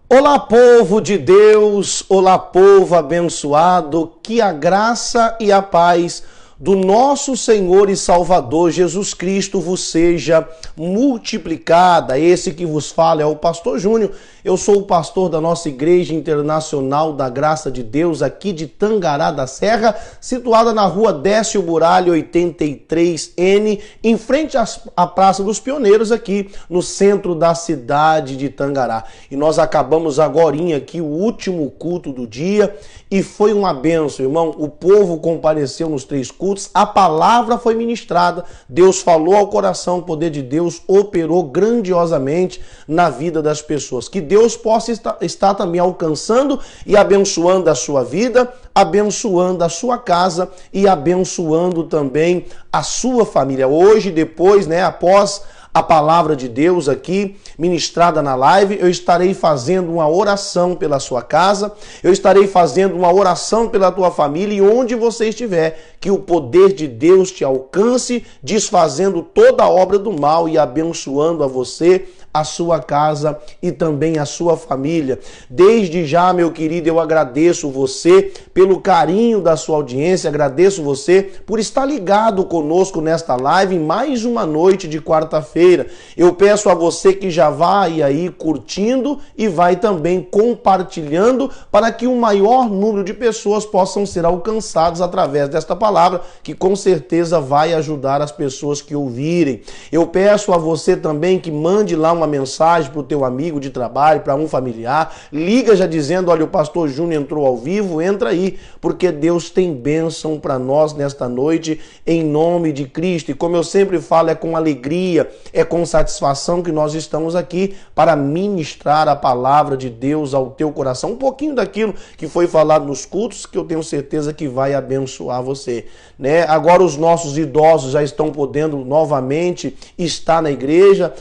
Olá, povo de Deus, olá, povo abençoado, que a graça e a paz do nosso Senhor e Salvador Jesus Cristo vos seja multiplicada. Esse que vos fala é o Pastor Júnior. Eu sou o pastor da nossa Igreja Internacional da Graça de Deus, aqui de Tangará da Serra, situada na rua Décio Buralho 83N, em frente à Praça dos Pioneiros, aqui no centro da cidade de Tangará. E nós acabamos agorinha aqui o último culto do dia e foi uma bênção, irmão. O povo compareceu nos 3 cultos, a palavra foi ministrada, Deus falou ao coração, o poder de Deus operou grandiosamente na vida das pessoas. Que Deus possa estar também alcançando e abençoando a sua vida, abençoando a sua casa e abençoando também a sua família. Hoje, depois, após a palavra de Deus aqui ministrada na live, eu estarei fazendo uma oração pela sua casa, eu estarei fazendo uma oração pela tua família, e onde você estiver, que o poder de Deus te alcance, desfazendo toda a obra do mal e abençoando a você, a sua casa e também a sua família. Desde já, meu querido, eu agradeço você pelo carinho da sua audiência, agradeço você por estar ligado conosco nesta live, mais uma noite de quarta-feira. Eu peço a você que já vai aí curtindo e vai também compartilhando, para que um maior número de pessoas possam ser alcançadas através desta palavra, que com certeza vai ajudar as pessoas que ouvirem. Eu peço a você também que mande lá uma mensagem para o teu amigo de trabalho, para um familiar, liga já dizendo: olha, o pastor Júnior entrou ao vivo, entra aí, porque Deus tem bênção para nós nesta noite, em nome de Cristo. E como eu sempre falo, é com alegria, é com satisfação que nós estamos aqui para ministrar a palavra de Deus ao teu coração, um pouquinho daquilo que foi falado nos cultos, que eu tenho certeza que vai abençoar você, Agora os nossos idosos já estão podendo novamente estar na igreja,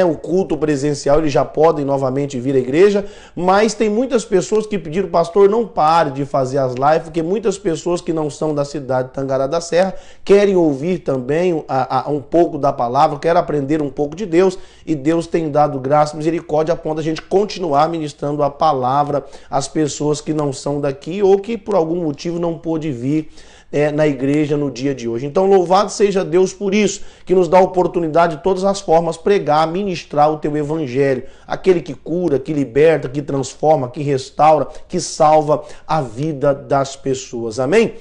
o culto presencial, eles já podem novamente vir à igreja, mas tem muitas pessoas que pediram: pastor, não pare de fazer as lives, porque muitas pessoas que não são da cidade de Tangará da Serra querem ouvir também um pouco da palavra, querem aprender um pouco de Deus, e Deus tem dado graça e misericórdia a ponto de a gente continuar ministrando a palavra às pessoas que não são daqui ou que por algum motivo não pôde vir na igreja no dia de hoje. Então, louvado seja Deus por isso, que nos dá a oportunidade de todas as formas pregar, ministrar o teu evangelho, aquele que cura, que liberta, que transforma, que restaura, que salva a vida das pessoas. Amém?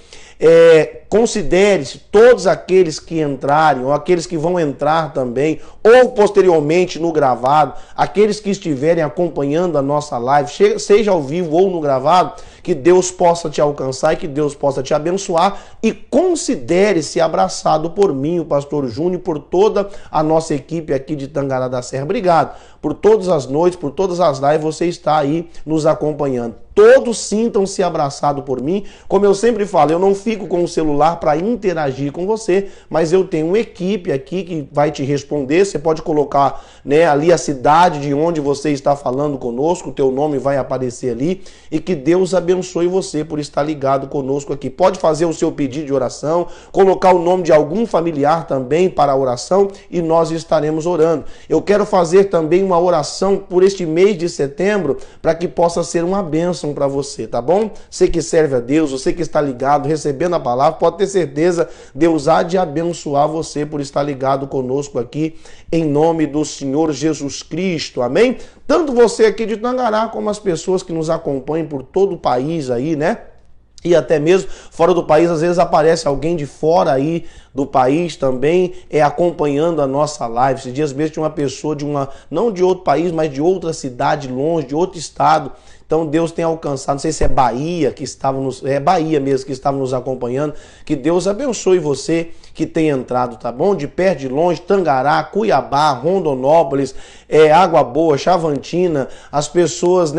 Considere-se todos aqueles que entrarem, ou aqueles que vão entrar também, ou posteriormente no gravado, aqueles que estiverem acompanhando a nossa live, seja ao vivo ou no gravado, que Deus possa te alcançar e que Deus possa te abençoar, e considere-se abraçado por mim, o pastor Júnior, por toda a nossa equipe aqui de Tangará da Serra. Obrigado por todas as noites, por todas as lives, você está aí nos acompanhando. Todos sintam-se abraçados por mim. Como eu sempre falo, eu não fico com o celular para interagir com você, mas eu tenho uma equipe aqui que vai te responder. Você pode colocar ali a cidade de onde você está falando conosco, o teu nome vai aparecer ali, e que Deus abençoe você por estar ligado conosco aqui. Pode fazer o seu pedido de oração, colocar o nome de algum familiar também para a oração, e nós estaremos orando. Eu quero fazer também uma oração por este mês de setembro, para que possa ser uma bênção para você, tá bom? Você que serve a Deus, você que está ligado, recebendo a palavra, pode ter certeza, Deus há de abençoar você por estar ligado conosco aqui, em nome do Senhor Jesus Cristo, amém? Tanto você aqui de Tangará, como as pessoas que nos acompanham por todo o país aí, e até mesmo fora do país, às vezes aparece alguém de fora aí do país também acompanhando a nossa live. Esses dias mesmo tinha uma pessoa não de outro país, mas de outra cidade longe, de outro estado. Então Deus tem alcançado, não sei se é Bahia que estava Bahia mesmo que estava nos acompanhando. Que Deus abençoe você que tem entrado, tá bom? De perto, de longe, Tangará, Cuiabá, Rondonópolis, Água Boa, Chavantina, as pessoas,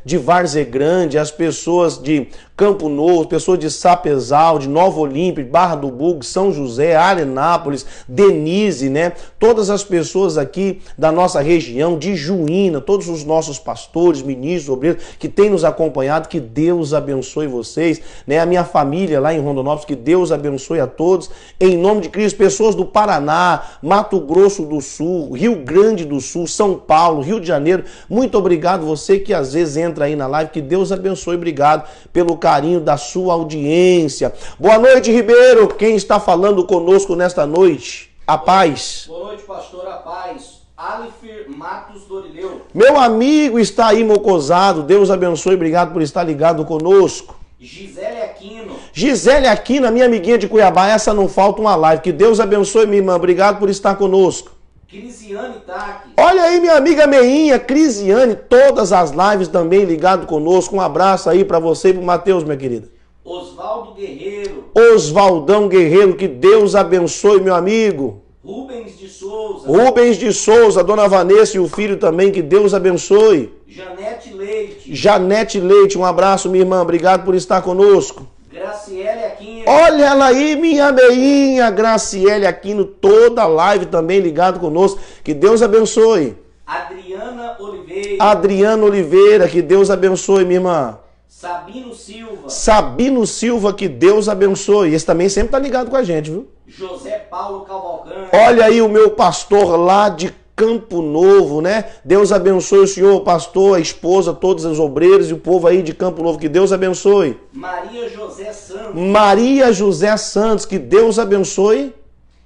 de Várzea Grande, as pessoas de Campo Novo, pessoas de Sapezal, de Nova Olímpia, Barra do Bugre, São José, José, Arenápolis, Denise, né? Todas as pessoas aqui da nossa região, de Juína, todos os nossos pastores, ministros, obreiros que têm nos acompanhado, que Deus abençoe vocês, né? A minha família lá em Rondonópolis, que Deus abençoe a todos. Em nome de Cristo, pessoas do Paraná, Mato Grosso do Sul, Rio Grande do Sul, São Paulo, Rio de Janeiro, muito obrigado você que às vezes entra aí na live, que Deus abençoe, obrigado pelo carinho da sua audiência. Boa noite, Ribeiro, quem está falando conosco nesta noite? A paz. Boa noite, pastor, a paz. Alifir Matos Dorileu. Meu amigo está aí mocosado, Deus abençoe, obrigado por estar ligado conosco. Gisele Aquino. Gisele Aquino, minha amiguinha de Cuiabá, essa não falta uma live, que Deus abençoe, minha irmã, obrigado por estar conosco. Crisiane Taques. Olha aí, minha amiga Meinha, Crisiane, todas as lives também ligado conosco. Um abraço aí para você e pro Matheus, minha querida. Osvaldo Guerreiro. Osvaldão Guerreiro, que Deus abençoe, meu amigo. Rubens de Souza. Rubens de Souza, dona Vanessa e o filho também, que Deus abençoe. Janete Leite. Janete Leite, um abraço, minha irmã, obrigado por estar conosco. Graciele Aquino. Olha ela aí, minha meinha, Graciele Aquino, toda a live também ligado conosco, que Deus abençoe. Adriana Oliveira. Adriana Oliveira, que Deus abençoe, minha irmã. Sabino Silva. Sabino Silva, que Deus abençoe. Esse também sempre tá ligado com a gente, viu? José Paulo Cavalcante. Olha aí o meu pastor lá de Campo Novo, né? Deus abençoe o senhor, o pastor, a esposa, todos os obreiros e o povo aí de Campo Novo, que Deus abençoe. Maria José Santos. Maria José Santos, que Deus abençoe.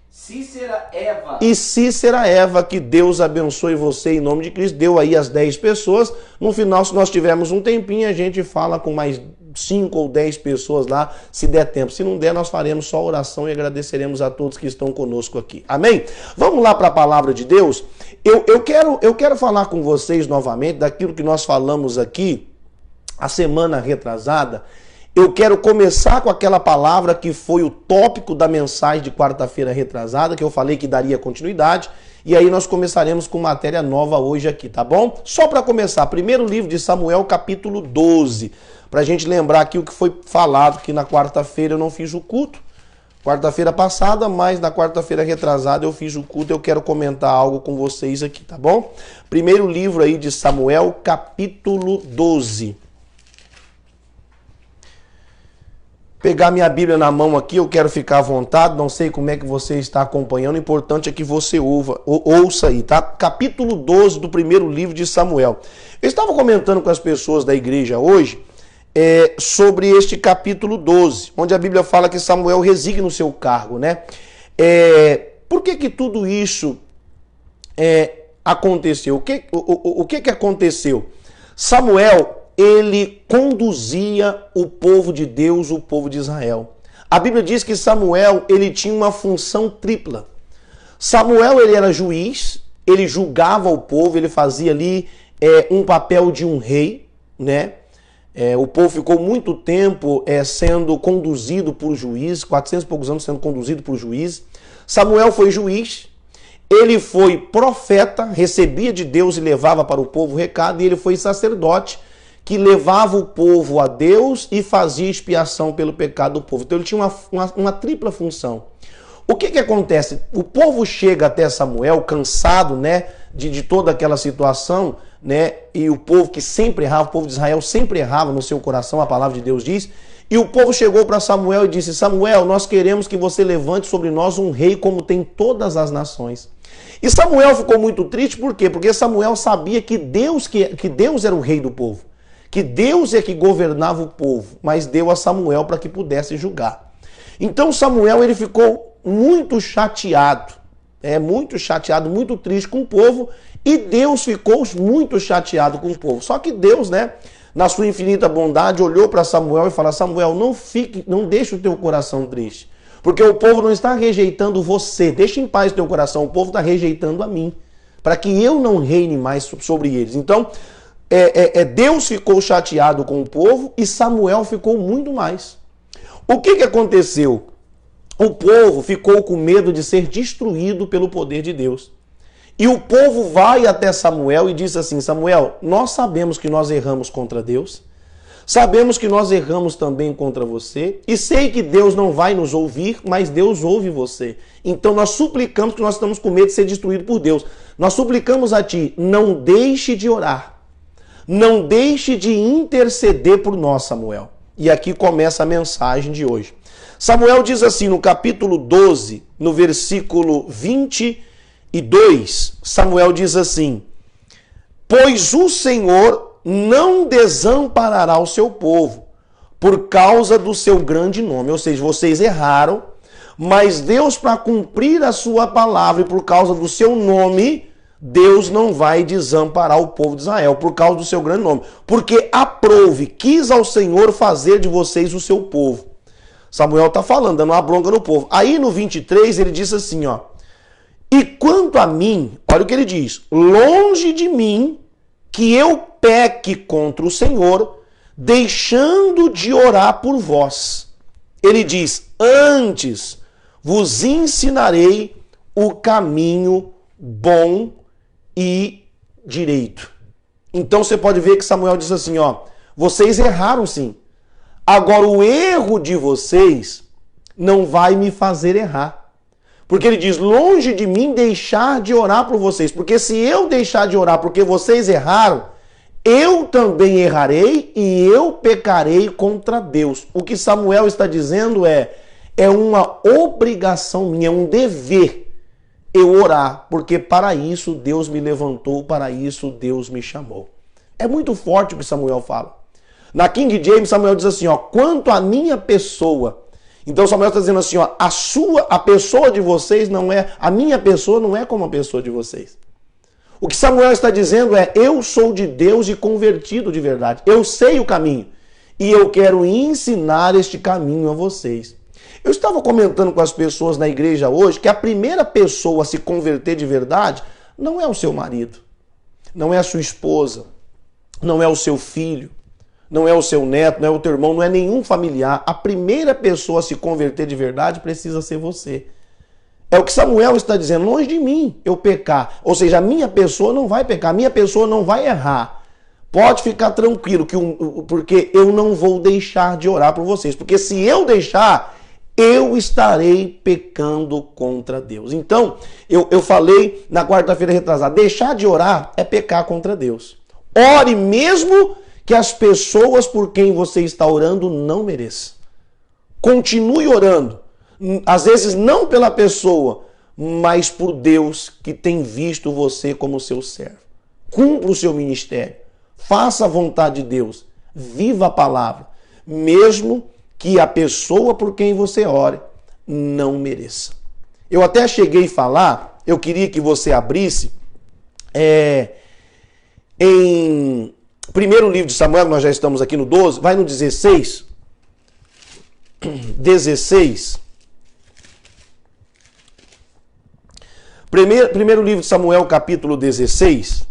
Cícera Eva. E Cícera Eva, que Deus abençoe você em nome de Cristo. Deu aí as 10 pessoas. No final, se nós tivermos um tempinho, a gente fala com mais 5 ou 10 pessoas lá, se der tempo. Se não der, nós faremos só oração e agradeceremos a todos que estão conosco aqui. Amém? Vamos lá para a palavra de Deus. Eu quero falar com vocês novamente daquilo que nós falamos aqui a semana retrasada. Eu quero começar com aquela palavra que foi o tópico da mensagem de quarta-feira retrasada, que eu falei que daria continuidade, e aí nós começaremos com matéria nova hoje aqui, tá bom? Só para começar, primeiro livro de Samuel, capítulo 12, para a gente lembrar aqui o que foi falado, que na quarta-feira eu não fiz o culto, quarta-feira passada, mas na quarta-feira retrasada eu fiz o culto, eu quero comentar algo com vocês aqui, tá bom? Primeiro livro aí de Samuel, capítulo 12. Pegar minha Bíblia na mão aqui, eu quero ficar à vontade, não sei como é que você está acompanhando, o importante é que você ouça aí, tá? Capítulo 12 do primeiro livro de Samuel. Eu estava comentando com as pessoas da igreja hoje sobre este capítulo 12, onde a Bíblia fala que Samuel resigna o seu cargo, né? Por que tudo isso aconteceu? O que aconteceu? Samuel, ele conduzia o povo de Deus, o povo de Israel. A Bíblia diz que Samuel, ele tinha uma função tripla. Samuel, ele era juiz, ele julgava o povo, ele fazia ali um papel de um rei, né? O povo ficou muito tempo sendo conduzido por juiz, 400 e poucos anos sendo conduzido por juiz. Samuel foi juiz, ele foi profeta, recebia de Deus e levava para o povo o recado, e ele foi sacerdote, que levava o povo a Deus e fazia expiação pelo pecado do povo. Então ele tinha uma tripla função. O que acontece? O povo chega até Samuel cansado, né, de toda aquela situação, né, e o povo que sempre errava, o povo de Israel sempre errava no seu coração, a palavra de Deus diz, e o povo chegou para Samuel e disse: Samuel, nós queremos que você levante sobre nós um rei como tem todas as nações. E Samuel ficou muito triste, por quê? Porque Samuel sabia que Deus era o rei do povo, que Deus é que governava o povo, mas deu a Samuel para que pudesse julgar. Então Samuel, ele ficou muito chateado, muito triste com o povo, e Deus ficou muito chateado com o povo. Só que Deus, né, na sua infinita bondade, olhou para Samuel e falou: Samuel, não deixe o teu coração triste, porque o povo não está rejeitando você, deixa em paz o teu coração, o povo está rejeitando a mim, para que eu não reine mais sobre eles. Então, Deus ficou chateado com o povo e Samuel ficou muito mais. O que aconteceu? O povo ficou com medo de ser destruído pelo poder de Deus. E o povo vai até Samuel e diz assim: Samuel, nós sabemos que nós erramos contra Deus. Sabemos que nós erramos também contra você e sei que Deus não vai nos ouvir, mas Deus ouve você. Então nós suplicamos, que nós estamos com medo de ser destruído por Deus. Nós suplicamos a ti, não deixe de orar. Não deixe de interceder por nós, Samuel. E aqui começa a mensagem de hoje. Samuel diz assim no capítulo 12, no versículo 22, Samuel diz assim: pois o Senhor não desamparará o seu povo por causa do seu grande nome. Ou seja, vocês erraram, mas Deus, para cumprir a sua palavra e por causa do seu nome, Deus não vai desamparar o povo de Israel por causa do seu grande nome. Porque aprouve, quis ao Senhor fazer de vocês o seu povo. Samuel está falando, dando uma bronca no povo. Aí no 23 ele diz assim, ó: e quanto a mim, olha o que ele diz: longe de mim que eu peque contra o Senhor, deixando de orar por vós. Ele diz: antes vos ensinarei o caminho bom e direito. Então você pode ver que Samuel diz assim, ó: vocês erraram sim. Agora o erro de vocês não vai me fazer errar. Porque ele diz: longe de mim deixar de orar por vocês. Porque se eu deixar de orar porque vocês erraram, eu também errarei e eu pecarei contra Deus. O que Samuel está dizendo é uma obrigação minha, é um dever eu orar, porque para isso Deus me levantou, para isso Deus me chamou. É muito forte o que Samuel fala. Na King James, Samuel diz assim, ó: quanto à minha pessoa. Então Samuel está dizendo assim, ó: a pessoa de vocês não é, a minha pessoa não é como a pessoa de vocês. O que Samuel está dizendo é: eu sou de Deus e convertido de verdade. Eu sei o caminho e eu quero ensinar este caminho a vocês. Eu estava comentando com as pessoas na igreja hoje que a primeira pessoa a se converter de verdade não é o seu marido, não é a sua esposa, não é o seu filho, não é o seu neto, não é o teu irmão, não é nenhum familiar. A primeira pessoa a se converter de verdade precisa ser você. É o que Samuel está dizendo: longe de mim eu pecar. Ou seja, a minha pessoa não vai pecar, a minha pessoa não vai errar. Pode ficar tranquilo, porque eu não vou deixar de orar por vocês. Porque se eu deixar, eu estarei pecando contra Deus. Então, eu falei na quarta-feira retrasada, deixar de orar é pecar contra Deus. Ore mesmo que as pessoas por quem você está orando não mereçam. Continue orando. Às vezes não pela pessoa, mas por Deus que tem visto você como seu servo. Cumpra o seu ministério. Faça a vontade de Deus. Viva a palavra. Mesmo que a pessoa por quem você ore não mereça. Eu até cheguei a falar, eu queria que você abrisse em primeiro livro de Samuel, nós já estamos aqui no 12, vai no 16. 16. Primeiro livro de Samuel, capítulo 16,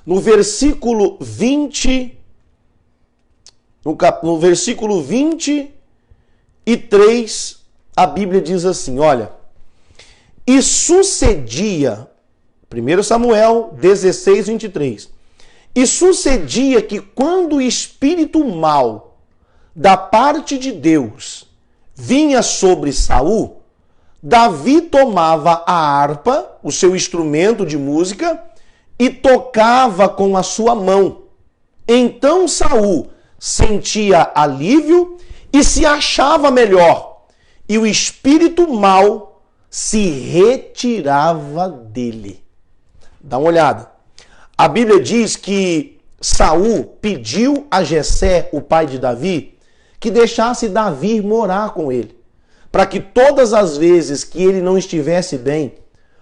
no versículo 20, no versículo 23, a Bíblia diz assim, olha: e sucedia, 1 Samuel 16, 23, e sucedia que quando o espírito mau da parte de Deus vinha sobre Saul, Davi tomava a harpa, o seu instrumento de música, e tocava com a sua mão. Então Saul sentia alívio e se achava melhor, e o espírito mau se retirava dele. Dá uma olhada. A Bíblia diz que Saul pediu a Jessé, o pai de Davi, que deixasse Davi morar com ele, para que todas as vezes que ele não estivesse bem,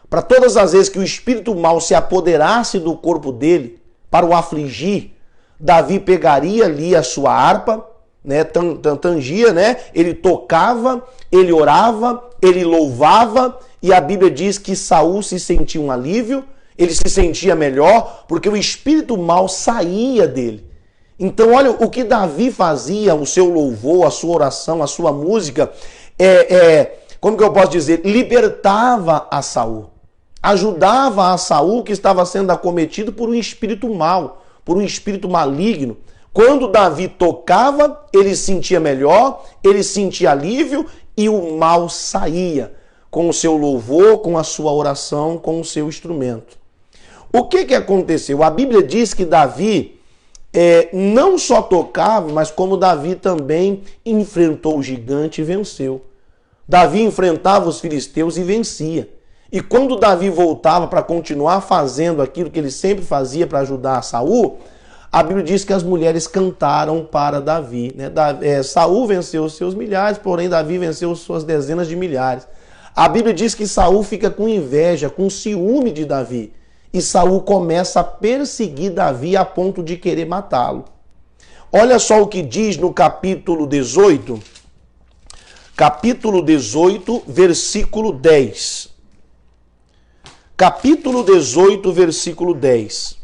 para todas as vezes que o espírito mau se apoderasse do corpo dele para o afligir, Davi pegaria ali a sua harpa, né, tangia, né, ele tocava, ele orava, ele louvava, e a Bíblia diz que Saul se sentia um alívio, ele se sentia melhor, porque o espírito mau saía dele. Então olha o que Davi fazia, o seu louvor, a sua oração, a sua música, como que eu posso dizer? Libertava a Saul. Ajudava a Saul que estava sendo acometido por um espírito mau, por um espírito maligno. Quando Davi tocava, ele sentia melhor, ele sentia alívio e o mal saía com o seu louvor, com a sua oração, com o seu instrumento. O que aconteceu? A Bíblia diz que Davi não só tocava, mas como Davi também enfrentou o gigante e venceu. Davi enfrentava os filisteus e vencia. E quando Davi voltava para continuar fazendo aquilo que ele sempre fazia para ajudar Saul, a Bíblia diz que as mulheres cantaram para Davi. Saul venceu os seus milhares, porém Davi venceu suas dezenas de milhares. A Bíblia diz que Saul fica com inveja, com ciúme de Davi. E Saul começa a perseguir Davi a ponto de querer matá-lo. Olha só o que diz no capítulo 18. Capítulo 18, versículo 10. Capítulo 18, versículo 10.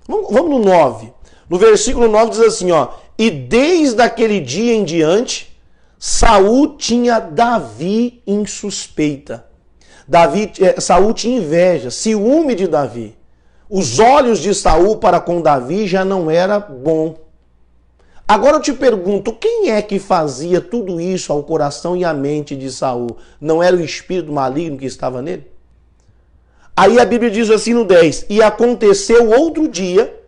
Vamos no 9. No versículo 9 diz assim, ó: e desde aquele dia em diante, Saul tinha Davi em suspeita. Saul tinha inveja, ciúme de Davi. Os olhos de Saul para com Davi já não era bom. Agora eu te pergunto, quem é que fazia tudo isso ao coração e à mente de Saul? Não era o espírito maligno que estava nele? Aí a Bíblia diz assim no 10, e aconteceu outro dia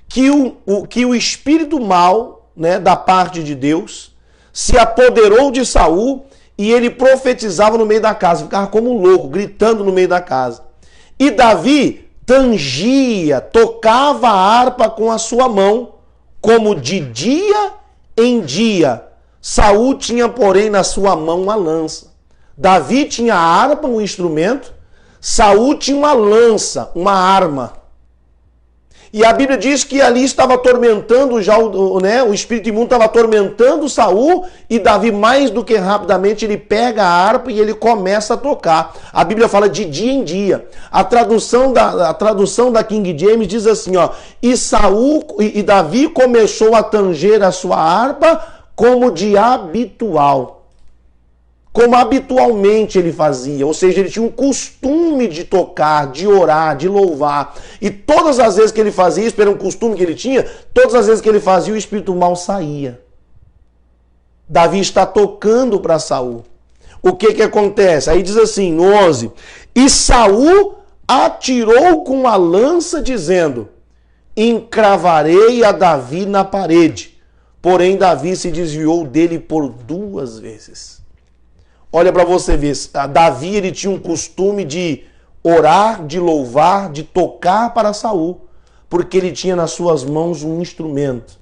que o espírito mal, da parte de Deus, se apoderou de Saul e ele profetizava no meio da casa, ficava como um louco, gritando no meio da casa. E Davi tangia, tocava a harpa com a sua mão, como de dia em dia. Saul tinha, porém, na sua mão uma lança. Davi tinha a harpa, um instrumento, Saul tinha uma lança, uma arma. E a Bíblia diz que ali estava atormentando já o espírito imundo estava atormentando Saul, e Davi, mais do que rapidamente, ele pega a harpa e ele começa a tocar. A Bíblia fala de dia em dia. A tradução da King James diz assim, ó: e Davi começou a tanger a sua harpa como de habitual. Como habitualmente ele fazia, ou seja, ele tinha um costume de tocar, de orar, de louvar. E todas as vezes que ele fazia isso, era um costume que ele tinha, todas as vezes que ele fazia, o espírito mal saía. Davi está tocando para Saul. O que acontece? Aí diz assim, no 11, e Saul atirou com a lança, dizendo, encravarei a Davi na parede. Porém, Davi se desviou dele por 2 vezes. Olha para você ver, Davi ele tinha um costume de orar, de louvar, de tocar para Saul, porque ele tinha nas suas mãos um instrumento.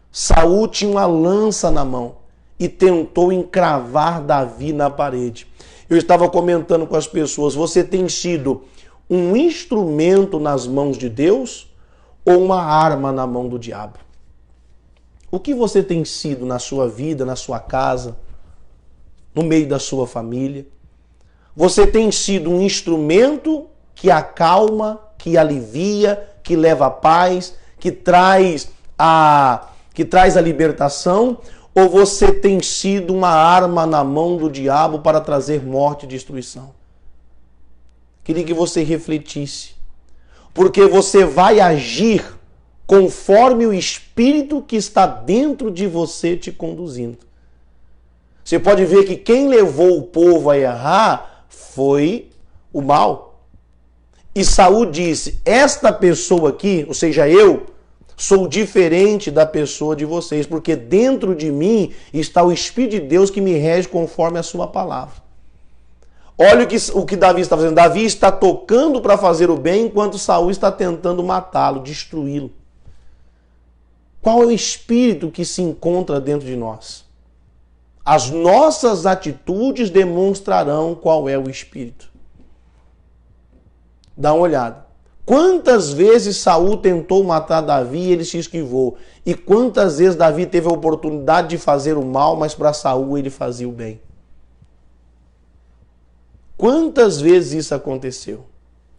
Saul tinha uma lança na mão e tentou encravar Davi na parede. Eu estava comentando com as pessoas, você tem sido um instrumento nas mãos de Deus ou uma arma na mão do diabo? O que você tem sido na sua vida, na sua casa, no meio da sua família? Você tem sido um instrumento que acalma, que alivia, que leva a paz, que traz a libertação? Ou você tem sido uma arma na mão do diabo para trazer morte e destruição? Queria que você refletisse. Porque você vai agir conforme o Espírito que está dentro de você te conduzindo. Você pode ver que quem levou o povo a errar foi o mal. E Saul disse, esta pessoa aqui, ou seja, eu, sou diferente da pessoa de vocês, porque dentro de mim está o Espírito de Deus que me rege conforme a sua palavra. Olha o que Davi está fazendo. Davi está tocando para fazer o bem, enquanto Saul está tentando matá-lo, destruí-lo. Qual é o Espírito que se encontra dentro de nós? As nossas atitudes demonstrarão qual é o Espírito. Dá uma olhada. Quantas vezes Saul tentou matar Davi e ele se esquivou? E quantas vezes Davi teve a oportunidade de fazer o mal, mas para Saul ele fazia o bem? Quantas vezes isso aconteceu?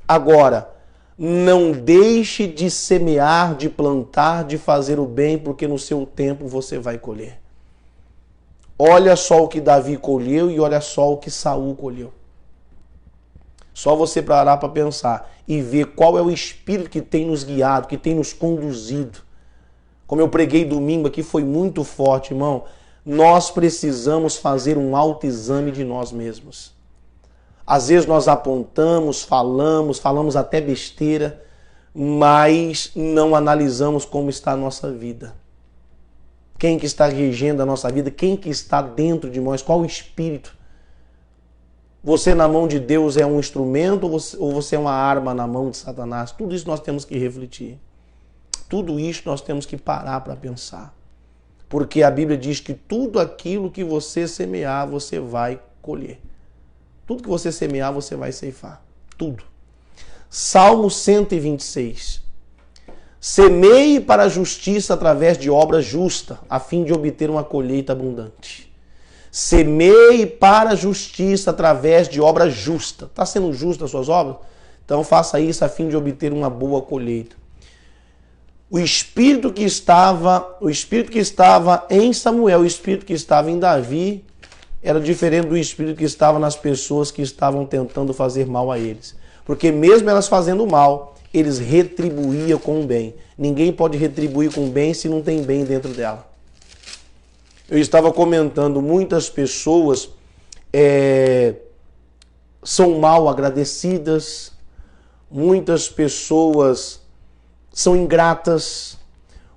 Agora, não deixe de semear, de plantar, de fazer o bem, porque no seu tempo você vai colher. Olha só o que Davi colheu e olha só o que Saul colheu. Só você parar para pensar e ver qual é o Espírito que tem nos guiado, que tem nos conduzido. Como eu preguei domingo aqui, foi muito forte, irmão. Nós precisamos fazer um autoexame de nós mesmos. Às vezes nós apontamos, falamos até besteira, mas não analisamos como está a nossa vida. Quem que está regendo a nossa vida? Quem que está dentro de nós? Qual o espírito? Você na mão de Deus é um instrumento ou você é uma arma na mão de Satanás? Tudo isso nós temos que refletir. Tudo isso nós temos que parar para pensar. Porque a Bíblia diz que tudo aquilo que você semear, você vai colher. Tudo que você semear, você vai ceifar. Tudo. Salmo 126. Semeie para a justiça através de obra justa, a fim de obter uma colheita abundante. Semeie para a justiça através de obra justa. Está sendo justa as suas obras? Então faça isso a fim de obter uma boa colheita. O espírito que estava em Samuel, o espírito que estava em Davi, era diferente do espírito que estava nas pessoas que estavam tentando fazer mal a eles. Porque mesmo elas fazendo mal, eles retribuíam com o bem. Ninguém pode retribuir com o bem se não tem bem dentro dela. Eu estava comentando, muitas pessoas são mal agradecidas, muitas pessoas são ingratas,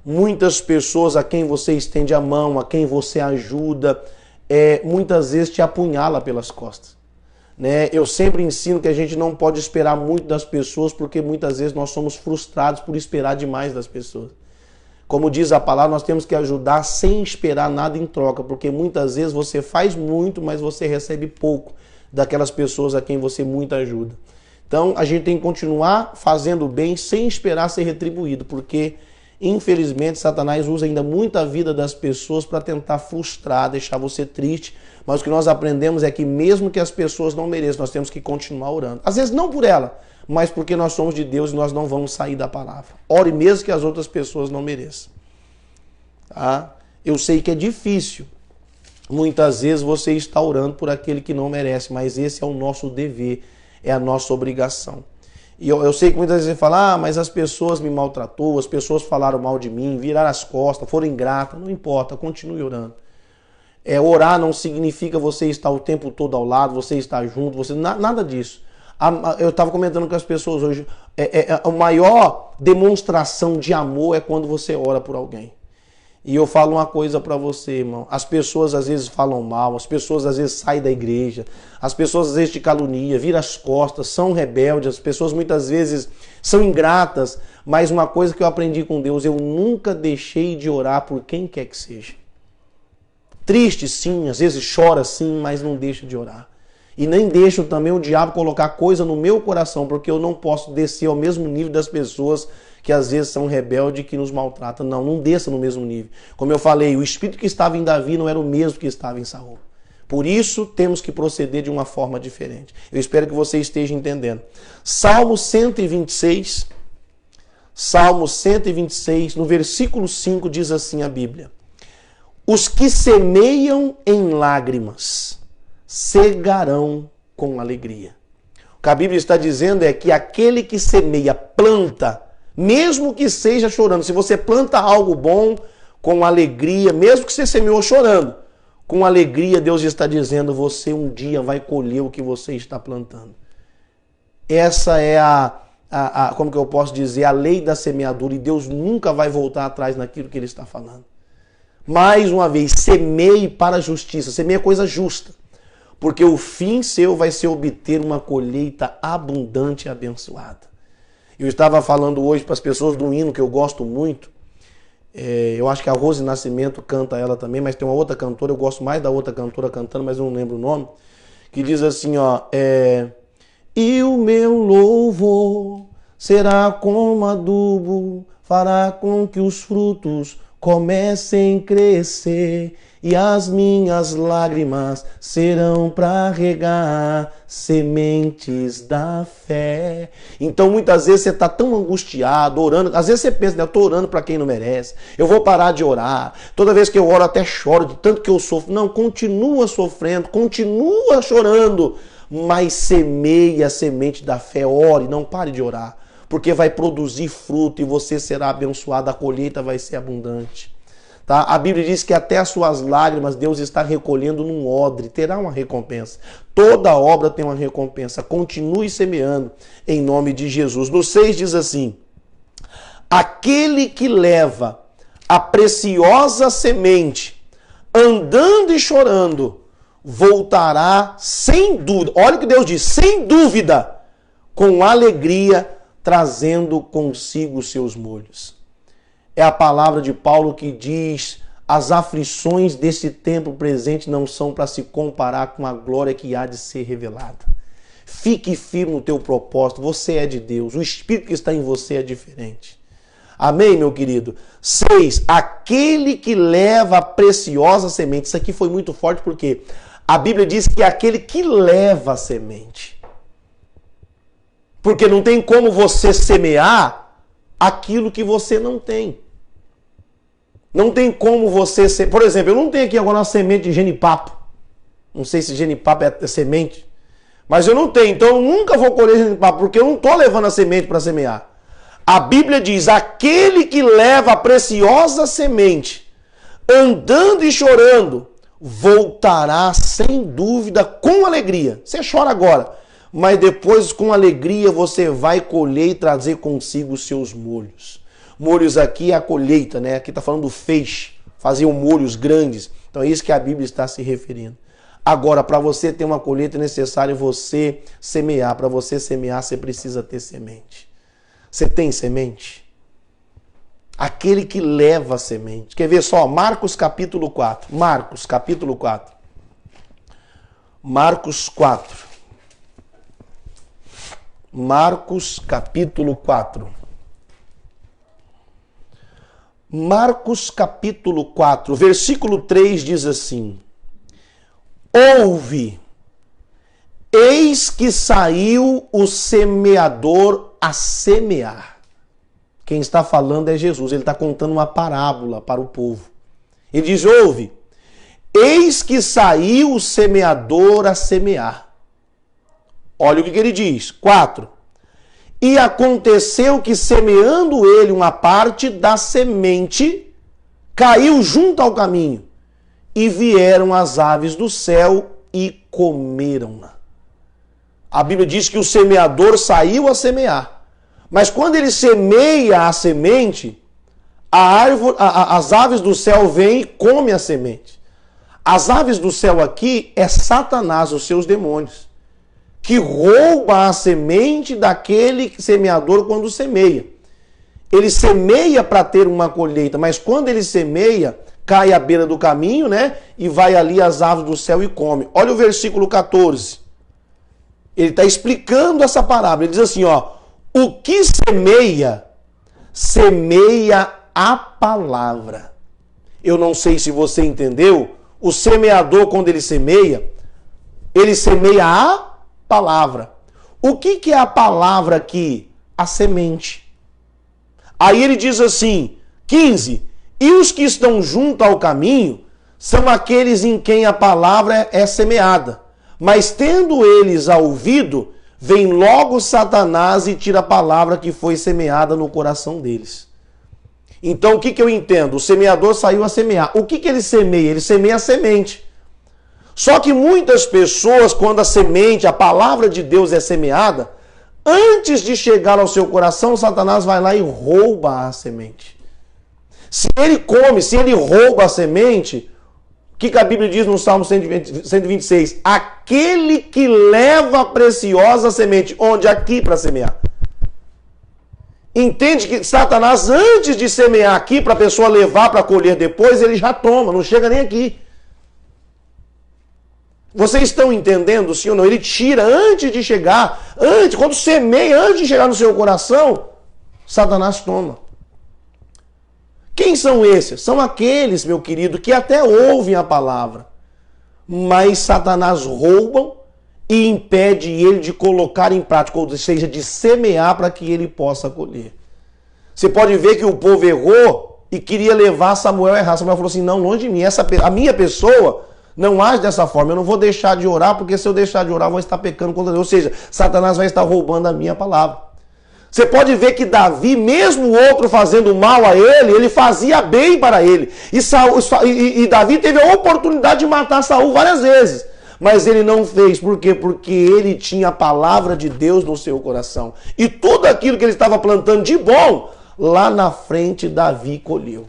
muitas pessoas a quem você estende a mão, a quem você ajuda, muitas vezes te apunhala pelas costas. Né? Eu sempre ensino que a gente não pode esperar muito das pessoas, porque muitas vezes nós somos frustrados por esperar demais das pessoas. Como diz a palavra, nós temos que ajudar sem esperar nada em troca, porque muitas vezes você faz muito, mas você recebe pouco daquelas pessoas a quem você muito ajuda. Então a gente tem que continuar fazendo bem sem esperar ser retribuído, porque infelizmente Satanás usa ainda muita vida das pessoas para tentar frustrar, deixar você triste. Mas o que nós aprendemos é que mesmo que as pessoas não mereçam, nós temos que continuar orando. Às vezes não por ela, mas porque nós somos de Deus e nós não vamos sair da palavra. Ore mesmo que as outras pessoas não mereçam. Tá? Eu sei que é difícil. Muitas vezes você está orando por aquele que não merece, mas esse é o nosso dever, é a nossa obrigação. E eu sei que muitas vezes você fala, mas as pessoas me maltratou, as pessoas falaram mal de mim, viraram as costas, foram ingratas. Não importa, continue orando. Orar não significa você estar o tempo todo ao lado, você estar junto, nada disso. Eu estava comentando com as pessoas hoje, a maior demonstração de amor é quando você ora por alguém. E eu falo uma coisa para você, irmão. As pessoas às vezes falam mal, as pessoas às vezes saem da igreja, as pessoas às vezes te caluniam, viram as costas, são rebeldes, as pessoas muitas vezes são ingratas. Mas uma coisa que eu aprendi com Deus, eu nunca deixei de orar por quem quer que seja. Triste sim, às vezes chora sim, mas não deixa de orar. E nem deixo também o diabo colocar coisa no meu coração, porque eu não posso descer ao mesmo nível das pessoas que às vezes são rebeldes e que nos maltratam. Não desça no mesmo nível. Como eu falei, o espírito que estava em Davi não era o mesmo que estava em Saul. Por isso temos que proceder de uma forma diferente. Eu espero que você esteja entendendo. Salmo 126, no versículo 5 diz assim a Bíblia: os que semeiam em lágrimas cegarão com alegria. O que a Bíblia está dizendo é que aquele que semeia, planta, mesmo que seja chorando. Se você planta algo bom com alegria, mesmo que você semeou chorando, com alegria, Deus está dizendo, você um dia vai colher o que você está plantando. Essa é como que eu posso dizer, a lei da semeadura, e Deus nunca vai voltar atrás naquilo que Ele está falando. Mais uma vez, semeie para a justiça, semeie coisa justa, porque o fim seu vai ser obter uma colheita abundante e abençoada. Eu estava falando hoje para as pessoas do hino que eu gosto muito, eu acho que a Rose Nascimento canta ela também, mas tem uma outra cantora, eu gosto mais da outra cantora cantando, mas eu não lembro o nome, que diz assim, e o meu louvor será como adubo, fará com que os frutos comecem a crescer, e as minhas lágrimas serão para regar sementes da fé. Então muitas vezes você está tão angustiado, orando, às vezes você pensa, eu estou orando para quem não merece, eu vou parar de orar, toda vez que eu oro até choro de tanto que eu sofro. Não, continua sofrendo, continua chorando, mas semeie a semente da fé, ore, não pare de orar. porque vai produzir fruto e você será abençoado, a colheita vai ser abundante. Tá? A Bíblia diz que até as suas lágrimas Deus está recolhendo num odre, terá uma recompensa. Toda obra tem uma recompensa. Continue semeando em nome de Jesus. No 6 diz assim: aquele que leva a preciosa semente, andando e chorando, voltará sem dúvida. Olha o que Deus diz, sem dúvida, com alegria, trazendo consigo os seus molhos. É a palavra de Paulo que diz: as aflições desse tempo presente não são para se comparar com a glória que há de ser revelada. Fique firme no teu propósito, você é de Deus, o Espírito que está em você é diferente. Amém, meu querido? 6. Aquele que leva a preciosa semente. Isso aqui foi muito forte porque a Bíblia diz que é aquele que leva a semente. Porque não tem como você semear aquilo que você não tem. Não tem como você... Por exemplo, eu não tenho aqui agora uma semente de genipapo. Não sei se genipapo é semente. Mas eu não tenho. Então eu nunca vou colher genipapo, porque eu não estou levando a semente para semear. A Bíblia diz: aquele que leva a preciosa semente, andando e chorando, voltará sem dúvida com alegria. Você chora agora, mas depois com alegria você vai colher e trazer consigo os seus molhos. Molhos aqui é a colheita, né? Aqui está falando do feixe, faziam molhos grandes. Então é isso que a Bíblia está se referindo. Agora, para você ter uma colheita é necessário você semear. Para você semear, você precisa ter semente. Você tem semente? Aquele que leva a semente. Quer ver só? Marcos capítulo 4. Marcos capítulo 4. Marcos 4. Marcos capítulo 4. Marcos capítulo 4, versículo 3 diz assim: ouve, eis que saiu o semeador a semear. Quem está falando é Jesus, ele está contando uma parábola para o povo. Ele diz: ouve, eis que saiu o semeador a semear. Olha o que ele diz, 4. E aconteceu que, semeando ele uma parte da semente, caiu junto ao caminho, e vieram as aves do céu e comeram-na. A Bíblia diz que o semeador saiu a semear, mas quando ele semeia a semente, as aves do céu vêm e comem a semente. As aves do céu aqui é Satanás, os seus demônios, que rouba a semente daquele semeador quando semeia. Ele semeia para ter uma colheita, mas quando ele semeia, cai à beira do caminho, né? E vai ali as aves do céu e come. Olha o versículo 14. Ele está explicando essa parábola. Ele diz assim, ó: o que semeia, semeia a palavra. Eu não sei se você entendeu. O semeador, quando ele semeia a palavra. O que é a palavra aqui? A semente. Aí ele diz assim, 15, e os que estão junto ao caminho são aqueles em quem a palavra é semeada. Mas tendo eles a ouvido, vem logo Satanás e tira a palavra que foi semeada no coração deles. Então o que eu entendo? O semeador saiu a semear. O que ele semeia? Ele semeia a semente. Só que muitas pessoas, quando a semente, a palavra de Deus é semeada, antes de chegar ao seu coração, Satanás vai lá e rouba a semente. Se ele come, se ele rouba a semente, o que a Bíblia diz no Salmo 126? Aquele que leva a preciosa semente, onde? Aqui para semear. Entende que Satanás, antes de semear aqui, para a pessoa levar para colher depois, ele já toma, não chega nem aqui. Vocês estão entendendo, sim ou não? Ele tira antes de chegar, quando semeia, antes de chegar no seu coração, Satanás toma. Quem são esses? São aqueles, meu querido, que até ouvem a palavra, mas Satanás rouba e impede ele de colocar em prática, ou seja, de semear para que ele possa colher. Você pode ver que o povo errou e queria levar Samuel a errar. Samuel falou assim, não, longe de mim, a minha pessoa não age dessa forma, eu não vou deixar de orar, porque se eu deixar de orar, eu vou estar pecando contra Deus. Ou seja, Satanás vai estar roubando a minha palavra. Você pode ver que Davi, mesmo o outro fazendo mal a ele, ele fazia bem para ele. E Davi teve a oportunidade de matar Saul várias vezes. Mas ele não fez. Por quê? Porque ele tinha a palavra de Deus no seu coração. E tudo aquilo que ele estava plantando de bom, lá na frente Davi colheu.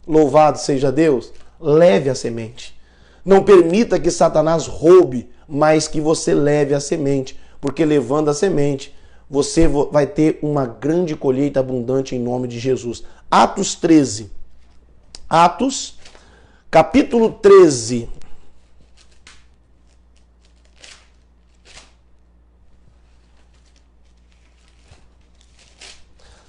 Louvado seja Deus. Leve a semente. Não permita que Satanás roube, mas que você leve a semente. Porque levando a semente, você vai ter uma grande colheita abundante em nome de Jesus. Atos 13. Atos, capítulo 13.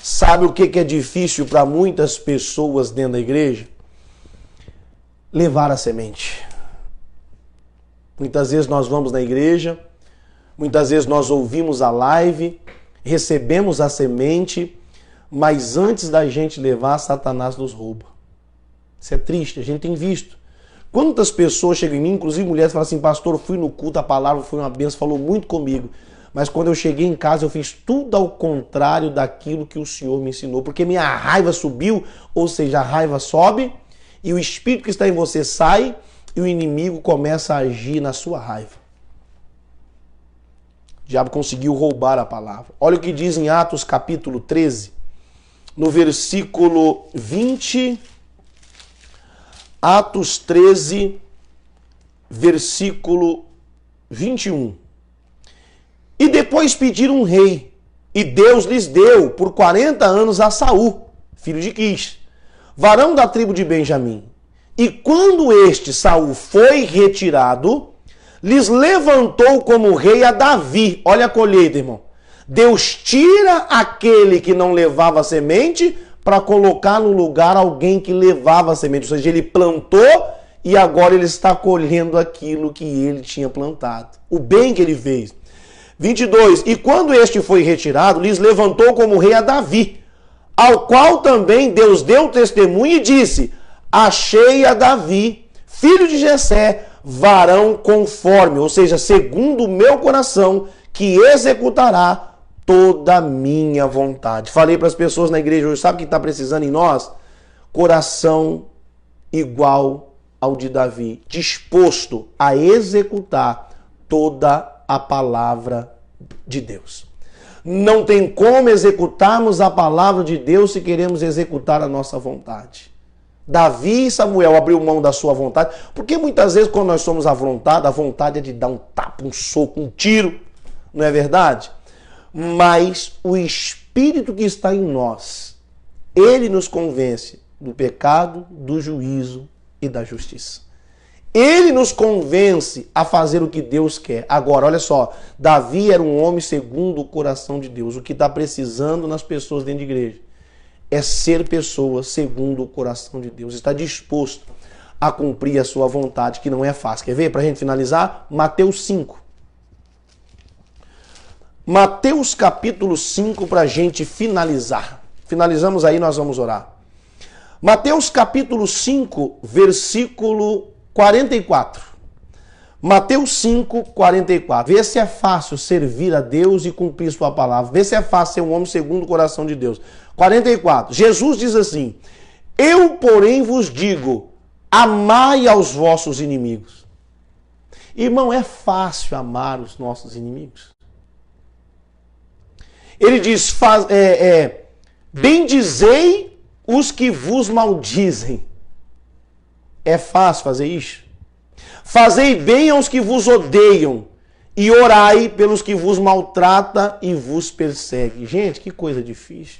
Sabe o que é difícil para muitas pessoas dentro da igreja? Levar a semente. Muitas vezes nós vamos na igreja, muitas vezes nós ouvimos a live, recebemos a semente, mas antes da gente levar, Satanás nos rouba. Isso é triste, a gente tem visto. Quantas pessoas chegam em mim, inclusive mulheres, falam assim, pastor, eu fui no culto, a palavra foi uma bênção, falou muito comigo. Mas quando eu cheguei em casa, eu fiz tudo ao contrário daquilo que o Senhor me ensinou. Porque minha raiva subiu, ou seja, a raiva sobe, e o espírito que está em você sai, e o inimigo começa a agir na sua raiva. O diabo conseguiu roubar a palavra. Olha o que diz em Atos capítulo 13, no versículo 20. Atos 13, versículo 21. E depois pediram um rei, e Deus lhes deu por 40 anos a Saul, filho de Quis, varão da tribo de Benjamim. E quando este Saul foi retirado, lhes levantou como rei a Davi. Olha a colheita, irmão. Deus tira aquele que não levava semente para colocar no lugar alguém que levava semente. Ou seja, ele plantou e agora ele está colhendo aquilo que ele tinha plantado. O bem que ele fez. 22. E quando este foi retirado, lhes levantou como rei a Davi, ao qual também Deus deu testemunho e disse, achei a Davi, filho de Jessé, varão conforme, ou seja, segundo o meu coração, que executará toda a minha vontade. Falei para as pessoas na igreja hoje, sabe o que está precisando em nós? Coração igual ao de Davi, disposto a executar toda a palavra de Deus. Não tem como executarmos a palavra de Deus se queremos executar a nossa vontade. Davi e Samuel abriu mão da sua vontade, porque muitas vezes quando nós somos afrontados, a vontade é de dar um tapa, um soco, um tiro, não é verdade? Mas o Espírito que está em nós, ele nos convence do pecado, do juízo e da justiça. Ele nos convence a fazer o que Deus quer. Agora, olha só, Davi era um homem segundo o coração de Deus. O que está precisando nas pessoas dentro de igreja é ser pessoa segundo o coração de Deus. Está disposto a cumprir a sua vontade, que não é fácil. Quer ver? Para a gente finalizar, Mateus 5. Mateus capítulo 5 para a gente finalizar. Finalizamos aí, nós vamos orar. Mateus capítulo 5, versículo 44. Mateus 5, 44. Vê se é fácil servir a Deus e cumprir sua palavra. Vê se é fácil ser um homem segundo o coração de Deus. 44. Jesus diz assim, eu, porém, vos digo, amai aos vossos inimigos. Irmão, é fácil amar os nossos inimigos. Ele diz, bendizei os que vos maldizem. É fácil fazer isso? Fazei bem aos que vos odeiam e orai pelos que vos maltratam e vos perseguem. Gente, que coisa difícil.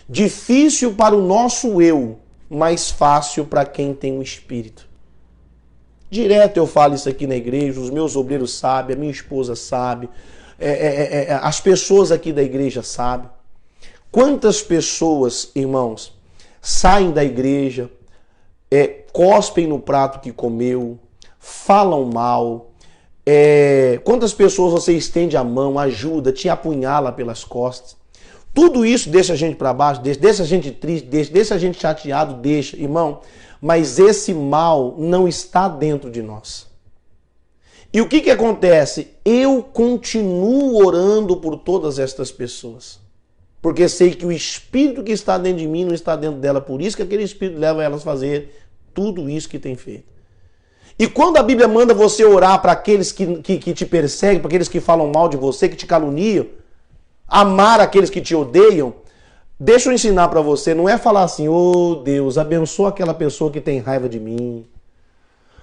Difícil para o nosso eu, mas fácil para quem tem o Espírito. Direto eu falo isso aqui na igreja, os meus obreiros sabem, a minha esposa sabe, as pessoas aqui da igreja sabem. Quantas pessoas, irmãos, saem da igreja, cospem no prato que comeu, falam mal. Quantas pessoas você estende a mão, ajuda, te apunhala pelas costas. Tudo isso deixa a gente para baixo, deixa a gente triste, deixa a gente chateado, deixa, irmão. Mas esse mal não está dentro de nós. E o que acontece? Eu continuo orando por todas estas pessoas. Porque sei que o Espírito que está dentro de mim não está dentro dela. Por isso que aquele Espírito leva elas a fazer tudo isso que tem feito. E quando a Bíblia manda você orar para aqueles que te perseguem, para aqueles que falam mal de você, que te caluniam, amar aqueles que te odeiam, deixa eu ensinar para você, não é falar assim, ô Deus, abençoa aquela pessoa que tem raiva de mim.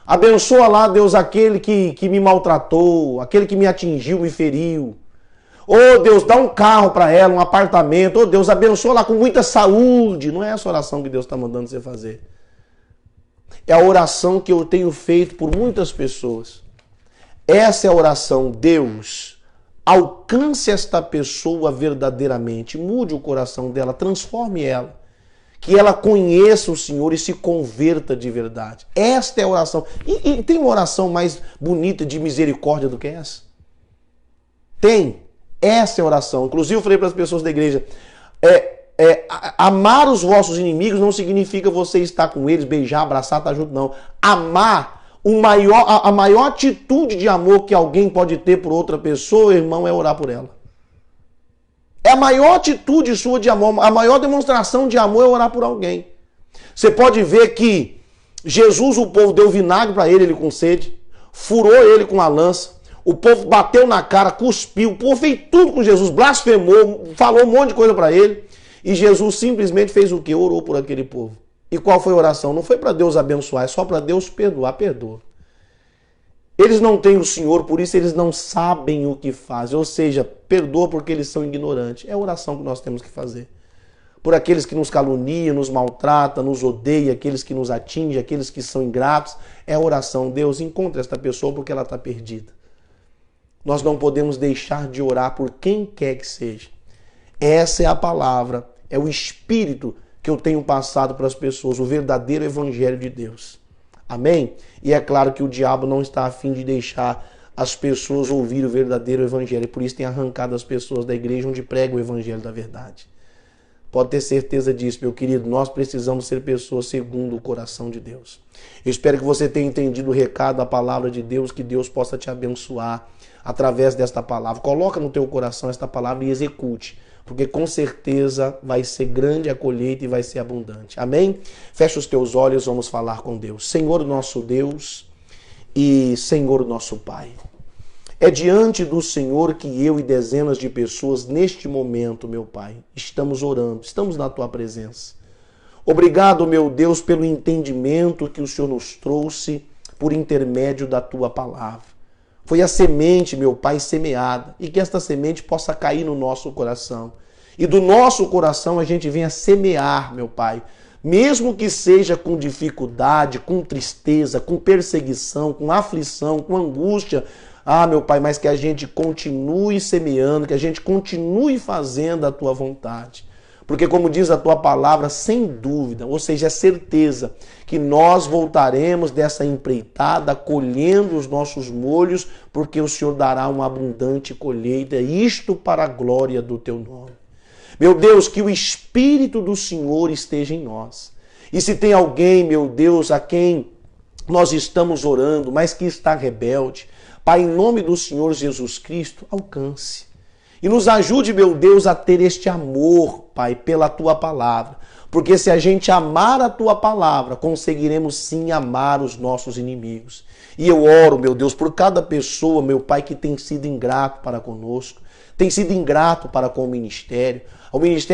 Abençoa lá, Deus, aquele que me maltratou, aquele que me atingiu, me feriu. Ô Deus, dá um carro para ela, um apartamento. Ô Deus, abençoa lá com muita saúde. Não é essa oração que Deus está mandando você fazer. É a oração que eu tenho feito por muitas pessoas. Essa é a oração. Deus, alcance esta pessoa verdadeiramente. Mude o coração dela, transforme ela. Que ela conheça o Senhor e se converta de verdade. Esta é a oração. E tem uma oração mais bonita de misericórdia do que essa? Tem. Essa é a oração. Inclusive eu falei para as pessoas da igreja, amar os vossos inimigos não significa você estar com eles, beijar, abraçar, estar junto, não. Amar, a maior atitude de amor que alguém pode ter por outra pessoa, irmão, é orar por ela. É a maior atitude sua de amor, a maior demonstração de amor é orar por alguém. Você pode ver que Jesus, o povo deu vinagre para ele com sede, furou ele com a lança, o povo bateu na cara, cuspiu, o povo fez tudo com Jesus, blasfemou, falou um monte de coisa para ele. E Jesus simplesmente fez o quê? Orou por aquele povo. E qual foi a oração? Não foi para Deus abençoar, é só para Deus perdoar. Perdoa. Eles não têm o Senhor, por isso eles não sabem o que fazem. Ou seja, perdoa porque eles são ignorantes. É a oração que nós temos que fazer. Por aqueles que nos caluniam, nos maltratam, nos odeiam, aqueles que nos atingem, aqueles que são ingratos. É a oração. Deus, encontra esta pessoa porque ela está perdida. Nós não podemos deixar de orar por quem quer que seja. Essa é a palavra, é o Espírito que eu tenho passado para as pessoas, o verdadeiro Evangelho de Deus. Amém? E é claro que o diabo não está a fim de deixar as pessoas ouvir o verdadeiro Evangelho. Por isso tem arrancado as pessoas da igreja onde prega o Evangelho da verdade. Pode ter certeza disso, meu querido. Nós precisamos ser pessoas segundo o coração de Deus. Eu espero que você tenha entendido o recado, a palavra de Deus, que Deus possa te abençoar através desta palavra. Coloca no teu coração esta palavra e execute, porque com certeza vai ser grande a colheita e vai ser abundante. Amém? Fecha os teus olhos, vamos falar com Deus. Senhor nosso Deus e Senhor nosso Pai, é diante do Senhor que eu e dezenas de pessoas neste momento, meu Pai, estamos orando, estamos na tua presença. Obrigado, meu Deus, pelo entendimento que o Senhor nos trouxe por intermédio da tua palavra. Foi a semente, meu Pai, semeada, e que esta semente possa cair no nosso coração. E do nosso coração a gente venha semear, meu Pai, mesmo que seja com dificuldade, com tristeza, com perseguição, com aflição, com angústia. Ah, meu Pai, mas que a gente continue semeando, que a gente continue fazendo a tua vontade. Porque como diz a tua palavra, sem dúvida, ou seja, é certeza que nós voltaremos dessa empreitada colhendo os nossos molhos, porque o Senhor dará uma abundante colheita, isto para a glória do teu nome. Meu Deus, que o Espírito do Senhor esteja em nós. E se tem alguém, meu Deus, a quem nós estamos orando, mas que está rebelde, Pai, em nome do Senhor Jesus Cristo, alcance. E nos ajude, meu Deus, a ter este amor, Pai, pela Tua palavra. Porque se a gente amar a Tua palavra, conseguiremos sim amar os nossos inimigos. E eu oro, meu Deus, por cada pessoa, meu Pai, que tem sido ingrato para conosco, tem sido ingrato para com o ministério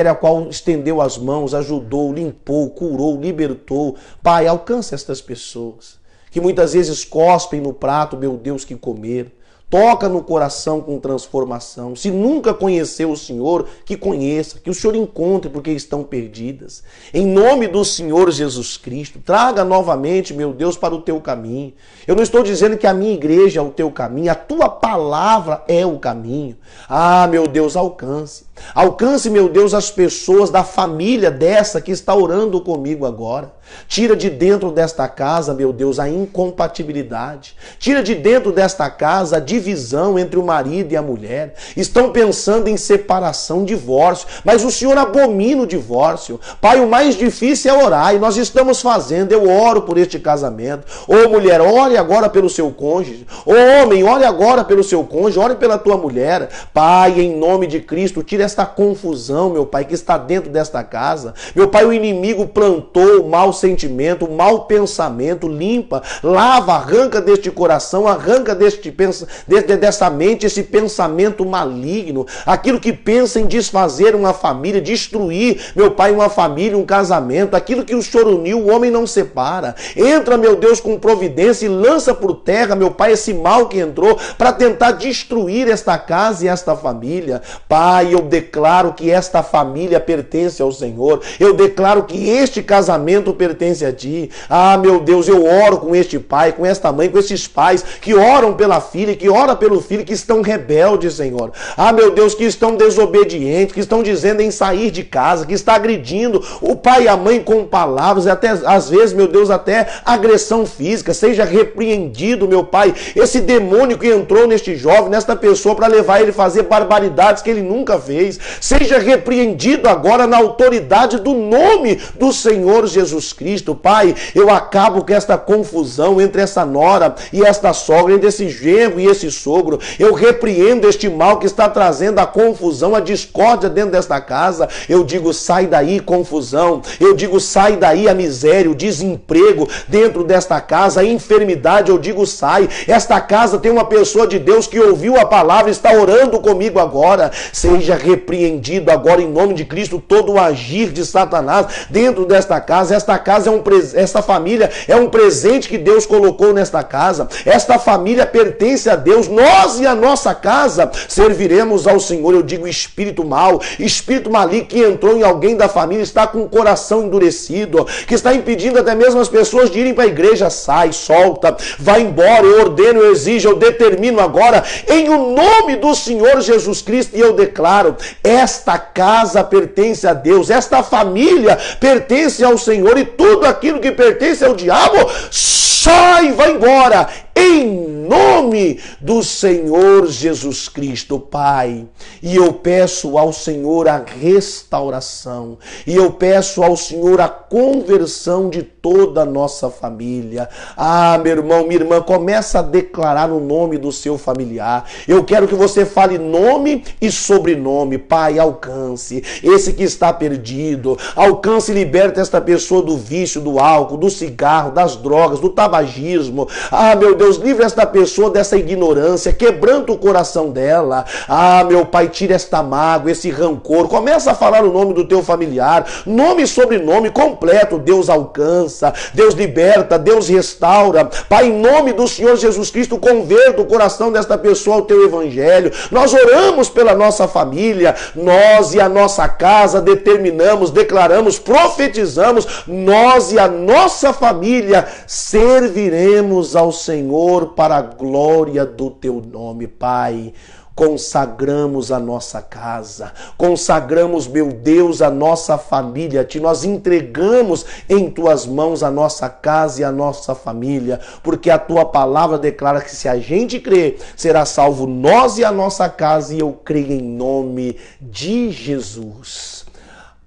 a qual estendeu as mãos, ajudou, limpou, curou, libertou. Pai, alcança estas pessoas, que muitas vezes cospem no prato, meu Deus, que comeram. Toca no coração com transformação. Se nunca conheceu o Senhor, que conheça, que o Senhor encontre porque estão perdidas. Em nome do Senhor Jesus Cristo, traga novamente, meu Deus, para o teu caminho. Eu não estou dizendo que a minha igreja é o teu caminho, a tua palavra é o caminho. Ah, meu Deus, alcance. Alcance, meu Deus, as pessoas da família dessa que está orando comigo agora. Tira de dentro desta casa, meu Deus, a incompatibilidade. Tira de dentro desta casa a divisão entre o marido e a mulher, estão pensando em separação, divórcio, mas o Senhor abomina o divórcio. Pai, o mais difícil é orar, e nós estamos fazendo. Eu oro por este casamento. Ô mulher, ore agora pelo seu cônjuge. Ô homem, ore agora pelo seu cônjuge, ore pela tua mulher. Pai, em nome de Cristo, tira esta confusão, meu Pai, que está dentro desta casa. Meu Pai, o inimigo plantou o mau sentimento, o mau pensamento. Limpa, lava, arranca deste coração, arranca dessa mente esse pensamento maligno, aquilo que pensa em desfazer uma família, destruir, meu Pai, uma família, um casamento, aquilo que o Senhor uniu, o homem não separa. Entra, meu Deus, com providência e lança por terra, meu Pai, esse mal que entrou para tentar destruir esta casa e esta família. Pai, eu declaro que esta família pertence ao Senhor. Eu declaro que este casamento pertence a Ti. Ah, meu Deus, eu oro com este pai, com esta mãe, com esses pais que oram pela filha, que oram pelo filho, que estão rebeldes, Senhor. Ah, meu Deus, que estão desobedientes, que estão dizendo em sair de casa, que está agredindo o pai e a mãe com palavras, até às vezes, meu Deus, até agressão física. Seja repreendido, meu Pai, esse demônio que entrou neste jovem, nesta pessoa, para levar ele a fazer barbaridades que ele nunca fez. Seja repreendido agora na autoridade do nome do Senhor Jesus Cristo. Pai, eu acabo com esta confusão entre essa nora e esta sogra, entre esse genro e esse sogro. Eu repreendo este mal que está trazendo a confusão, a discórdia dentro desta casa. Eu digo, sai daí, confusão. Eu digo, sai daí a miséria, o desemprego dentro desta casa, a enfermidade. Eu digo, sai. Esta casa tem uma pessoa de Deus que ouviu a palavra e está orando comigo agora. Seja repreendido agora em nome de Cristo todo o agir de Satanás dentro desta casa. Esta casa esta família é um presente que Deus colocou nesta casa. Esta família pertence a Deus. Nós e a nossa casa serviremos ao Senhor. Eu digo, espírito mau, espírito maligno que entrou em alguém da família, está com o coração endurecido, que está impedindo até mesmo as pessoas de irem para a igreja. Sai, solta, vai embora. Eu ordeno, eu exijo, eu determino agora em o nome do Senhor Jesus Cristo, e eu declaro, esta casa pertence a Deus, esta família pertence ao Senhor, e tudo aquilo que pertence ao diabo, sai, vai embora, em nome do Senhor Jesus Cristo, Pai. E eu peço ao Senhor a restauração, e eu peço ao Senhor a conversão de toda a nossa família. Ah, meu irmão, minha irmã, começa a declarar o nome do seu familiar. Eu quero que você fale nome e sobrenome. Pai, alcance esse que está perdido, alcance e liberta esta pessoa do vício, do álcool, do cigarro, das drogas, do tabagismo. Ah, meu Deus, livre esta pessoa dessa ignorância, quebranta o coração dela. Ah, meu Pai, tira esta mágoa, esse rancor. Começa a falar o nome do teu familiar, nome e sobrenome completo. Deus alcança, Deus liberta, Deus restaura. Pai, em nome do Senhor Jesus Cristo, converta o coração desta pessoa ao teu evangelho. Nós oramos pela nossa família, nós e a nossa casa determinamos, declaramos, profetizamos, nós e a nossa família serviremos ao Senhor para a glória do teu nome, Pai. Consagramos a nossa casa, consagramos, meu Deus, a nossa família a Ti. Nós entregamos em Tuas mãos a nossa casa e a nossa família, porque a Tua palavra declara que se a gente crer, será salvo nós e a nossa casa, e eu creio em nome de Jesus.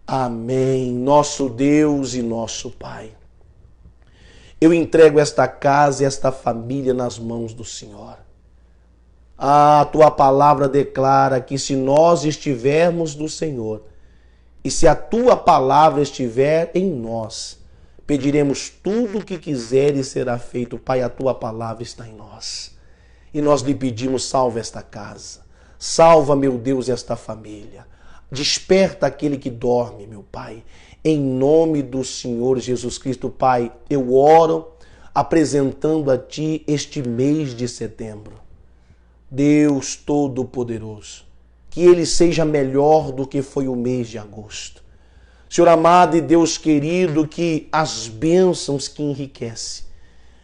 Amém. Nosso Deus e nosso Pai, eu entrego esta casa e esta família nas mãos do Senhor. A Tua palavra declara que se nós estivermos do Senhor, e se a Tua palavra estiver em nós, pediremos tudo o que quiseres, será feito. Pai, a Tua palavra está em nós. E nós lhe pedimos, salva esta casa. Salva, meu Deus, esta família. Desperta aquele que dorme, meu Pai. Em nome do Senhor Jesus Cristo, Pai, eu oro apresentando a Ti este mês de setembro. Deus Todo-Poderoso, que ele seja melhor do que foi o mês de agosto. Senhor amado e Deus querido, que as bênçãos que enriquecem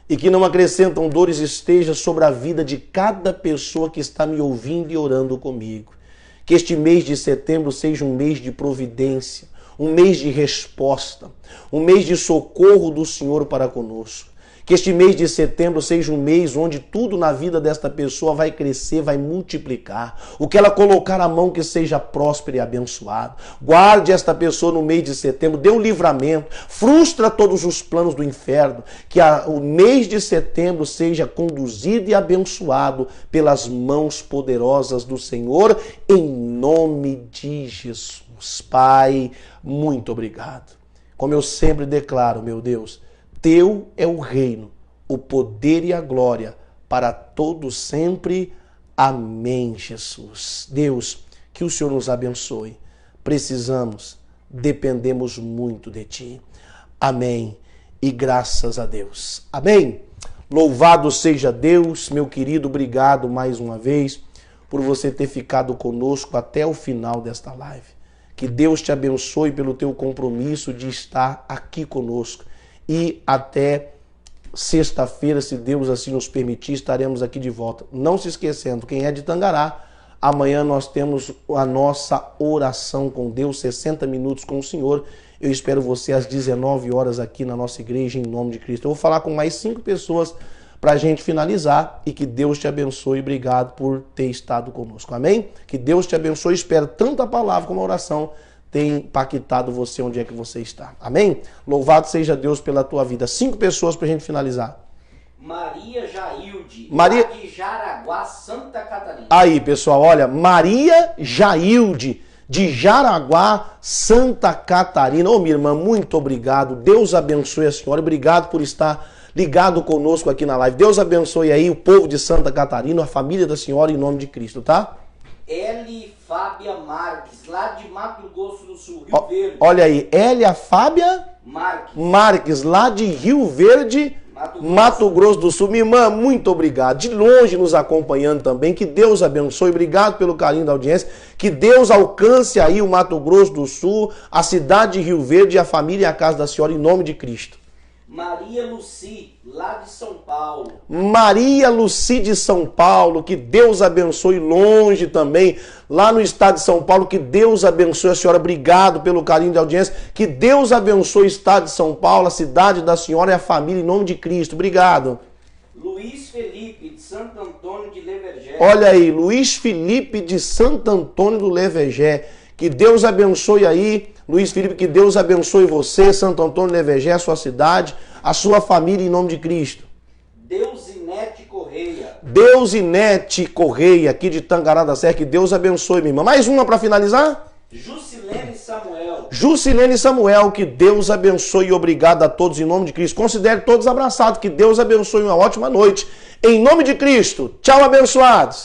e que não acrescentam dores estejam sobre a vida de cada pessoa que está me ouvindo e orando comigo. Que este mês de setembro seja um mês de providência, um mês de resposta, um mês de socorro do Senhor para conosco. Que este mês de setembro seja um mês onde tudo na vida desta pessoa vai crescer, vai multiplicar. O que ela colocar a mão que seja próspero e abençoado. Guarde esta pessoa no mês de setembro, dê um livramento, frustra todos os planos do inferno. Que o mês de setembro seja conduzido e abençoado pelas mãos poderosas do Senhor, em nome de Jesus. Pai, muito obrigado. Como eu sempre declaro, meu Deus, Teu é o reino, o poder e a glória para todos sempre. Amém, Jesus. Deus, que o Senhor nos abençoe. Precisamos, dependemos muito de Ti. Amém. E graças a Deus. Amém. Louvado seja Deus, meu querido. Obrigado mais uma vez por você ter ficado conosco até o final desta live. Que Deus te abençoe pelo teu compromisso de estar aqui conosco. E até sexta-feira, se Deus assim nos permitir, estaremos aqui de volta. Não se esquecendo, quem é de Tangará, amanhã nós temos a nossa oração com Deus, 60 minutos com o Senhor. Eu espero você às 19 horas aqui na nossa igreja, em nome de Cristo. Eu vou falar com mais 5 pessoas para a gente finalizar e que Deus te abençoe. Obrigado por ter estado conosco. Amém? Que Deus te abençoe. Espero tanto a palavra como a oração tem impactado você onde é que você está. Amém? Louvado seja Deus pela tua vida. 5 pessoas para a gente finalizar. Maria Jailde, Maria... lá de Jaraguá, Santa Catarina. Aí, pessoal, olha, Maria Jailde, de Jaraguá, Santa Catarina. Ô, minha irmã, muito obrigado. Deus abençoe a senhora. Obrigado por estar ligado conosco aqui na live. Deus abençoe aí o povo de Santa Catarina, a família da senhora, em nome de Cristo, tá? L. Fábia Marques, lá de Mato Grosso do Sul, Rio Verde. Olha aí, Elia Fábia Marques, lá de Rio Verde, Mato Grosso do Sul. Minha irmã, muito obrigado. De longe nos acompanhando também. Que Deus abençoe. Obrigado pelo carinho da audiência. Que Deus alcance aí o Mato Grosso do Sul, a cidade de Rio Verde, a família e a casa da senhora, em nome de Cristo. Maria Luci, lá de São Paulo. Maria Luci de São Paulo, que Deus abençoe longe também, lá no estado de São Paulo, que Deus abençoe a senhora. Obrigado pelo carinho de audiência. Que Deus abençoe o estado de São Paulo, a cidade da senhora e a família, em nome de Cristo. Obrigado. Luiz Felipe, de Santo Antônio de Levergé. Olha aí, Luiz Felipe de Santo Antônio do Levergé. Que Deus abençoe aí, Luiz Felipe, que Deus abençoe você, Santo Antônio do Levergé, a sua cidade, a sua família, em nome de Cristo. Deusinete Correia. Deusinete Correia, aqui de Tangará da Serra, que Deus abençoe, minha irmã. Mais uma para finalizar? Jusilene Samuel. Jusilene Samuel, que Deus abençoe e obrigado a todos em nome de Cristo. Considere todos abraçados, que Deus abençoe, uma ótima noite. Em nome de Cristo, tchau, abençoados.